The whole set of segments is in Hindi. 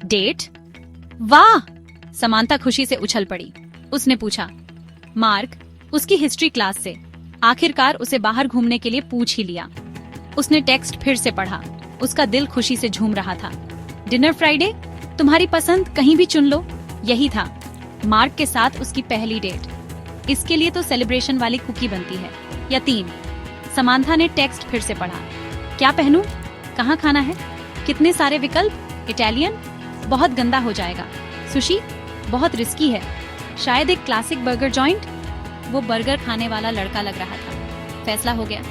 डेट? वाह! समांथा खुशी से उछल पड़ी। उसने पूछा, मार्क, उसकी हिस्ट्री क्लास से। आखिरकार उसे बाहर घूमने के लिए पूछ ही लिया। उसने टेक्स्ट फिर से पढ़ा। उसका दिल खुशी से झूम रहा था। डिनर फ्राइडे, तुम्हारी पसंद कहीं भी चुन लो। यही था मार्क के साथ उसकी पहली डेट। इसके लिए तो सेलिब्रेशन वाली कुकी बनती है, या 3। समांथा ने टेक्स्ट फिर से पढ़ा। क्या पहनूं? कहाँ खाना है? कितने सारे विकल्प? इटालियन? बहुत गंदा हो जाएगा। सुशी? बहुत रिस्की है। शायद एक क्लासिक बर्गर जॉइंट? वो बर्गर खाने वाला लड़का लग रहा था। फैसला हो गया।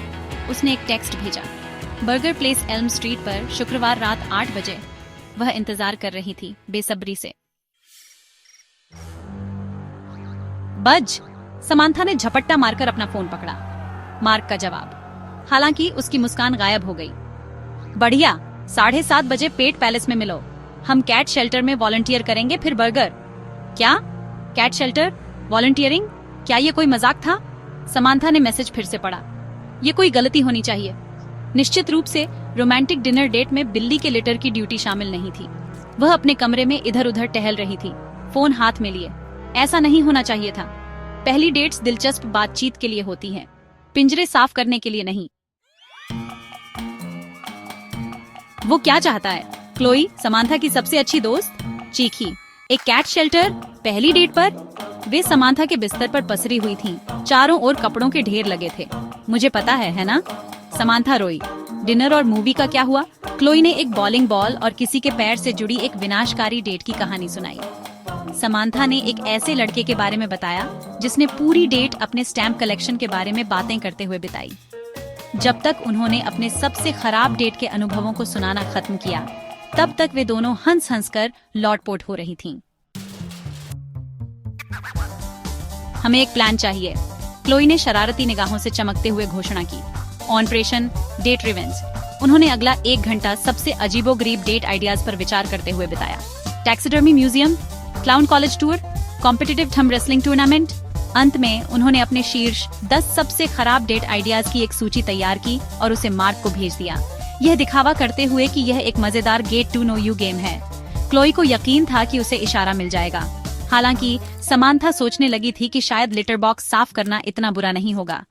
उसने एक टेक्स्ट भेजा। बर्गर प्लेस एल्म स्ट्रीट पर शुक्रवार रात 8 बजे। वह इंतजार कर रही थी बेसब्री से। बज! समांथा ने झपट्टा मारकर अपना फोन पकड़ा। मार्क का जवाब। हालांकि उसकी मुस्कान गायब हो गई। बढ़िया, 7:30 बजे पेट पैलेस में मिलो। हम कैट शेल्टर में वॉलंटियर करेंगे, फिर बर्गर। क्या? Cat shelter? वॉलंटियरिंग? क्या ये कोई मजाक था? समांथा ने मैसेज फिर से पढ़ा। ये कोई गलती होनी चाहिए। निश्चित रूप से रोमांटिक डिनर डेट में बिल्ली के लिटर की ड्यूटी शामिल नहीं थी। वह अपने कमरे में इधर उधर टहल रही थी, फोन हाथ में लिए। ऐसा नहीं होना चाहिए था। पहली डेट्स दिलचस्प बातचीत के लिए होती हैं, पिंजरे साफ करने के लिए नहीं। वो क्या चाहता है? क्लोई, समांथा की सबसे अच्छी दोस्त, चीखी। एक कैट शेल्टर पहली डेट पर? वे समांथा के बिस्तर पर पसरी हुई थीं। चारों ओर कपड़ों के ढेर लगे थे। मुझे पता है ना? समांथा रोई। डिनर और मूवी का क्या हुआ? क्लोई ने एक बॉलिंग बॉल और किसी के पैर से जुड़ी एक विनाशकारी डेट की कहानी सुनाई। समांथा ने एक ऐसे लड़के के बारे में बताया जिसने पूरी डेट अपने स्टैम्प कलेक्शन के बारे में बातें करते हुए बिताई। जब तक उन्होंने अपने सबसे खराब डेट के अनुभवों को सुनाना खत्म किया, तब तक वे दोनों हंस हंस कर लौटपोट हो रही थीं। हमें एक प्लान चाहिए, क्लोई ने शरारती निगाहों से चमकते हुए घोषणा की। Operation date revenge. उन्होंने अगला 1 घंटा सबसे अजीबोगरीब डेट आइडियाज पर विचार करते हुए बिताया। Taxidermy museum, clown college tour, competitive thumb wrestling tournament. अंत में उन्होंने अपने शीर्ष 10 सबसे खराब डेट आइडियाज की एक सूची तैयार की और उसे मार्क को भेज दिया, यह दिखावा करते हुए कि यह एक मजेदार get to know you game है। क्लोई को यकीन था कि उसे इशारा मिल जाएगा। हालांकि समांथा सोचने लगी थी कि शायद लिटर बॉक्स साफ करना इतना बुरा नहीं होगा।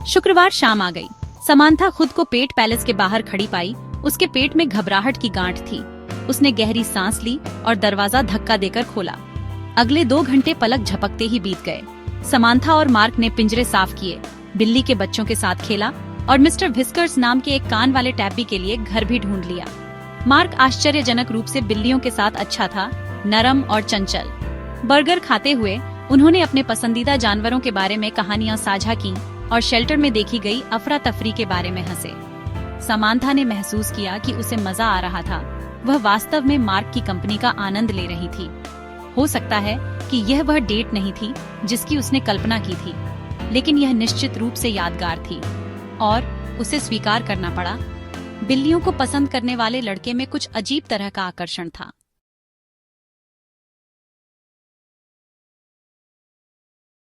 शुक्रवार शाम आ गई। समांथा खुद को पेट पैलेस के बाहर खड़ी पाई। उसके पेट में घबराहट की गांठ थी। उसने गहरी सांस ली और दरवाजा धक्का देकर खोला। अगले 2 घंटे पलक झपकते ही बीत गए। समांथा और मार्क ने पिंजरे साफ किए, बिल्ली के बच्चों के साथ खेला और मिस्टर विस्कर्स नाम के एक कान वाले टैबी के लिए घर भी ढूंढ लिया। मार्क आश्चर्यजनक रूप से बिल्लियों के साथ अच्छा था, नरम और चंचल। बर्गर खाते हुए उन्होंने अपने पसंदीदा जानवरों के बारे में कहानियां साझा की और शेल्टर में देखी गई अफरा तफरी के बारे में हंसे। समांथा ने महसूस किया कि उसे मजा आ रहा था। वह वास्तव में मार्क की कंपनी का आनंद ले रही थी। हो सकता है कि यह वह डेट नहीं थी जिसकी उसने कल्पना की थी, लेकिन यह निश्चित रूप से यादगार थी और उसे स्वीकार करना पड़ा। बिल्लियों को पसंद करने वाले लड़के में कुछ अजीब तरह का आकर्षण था।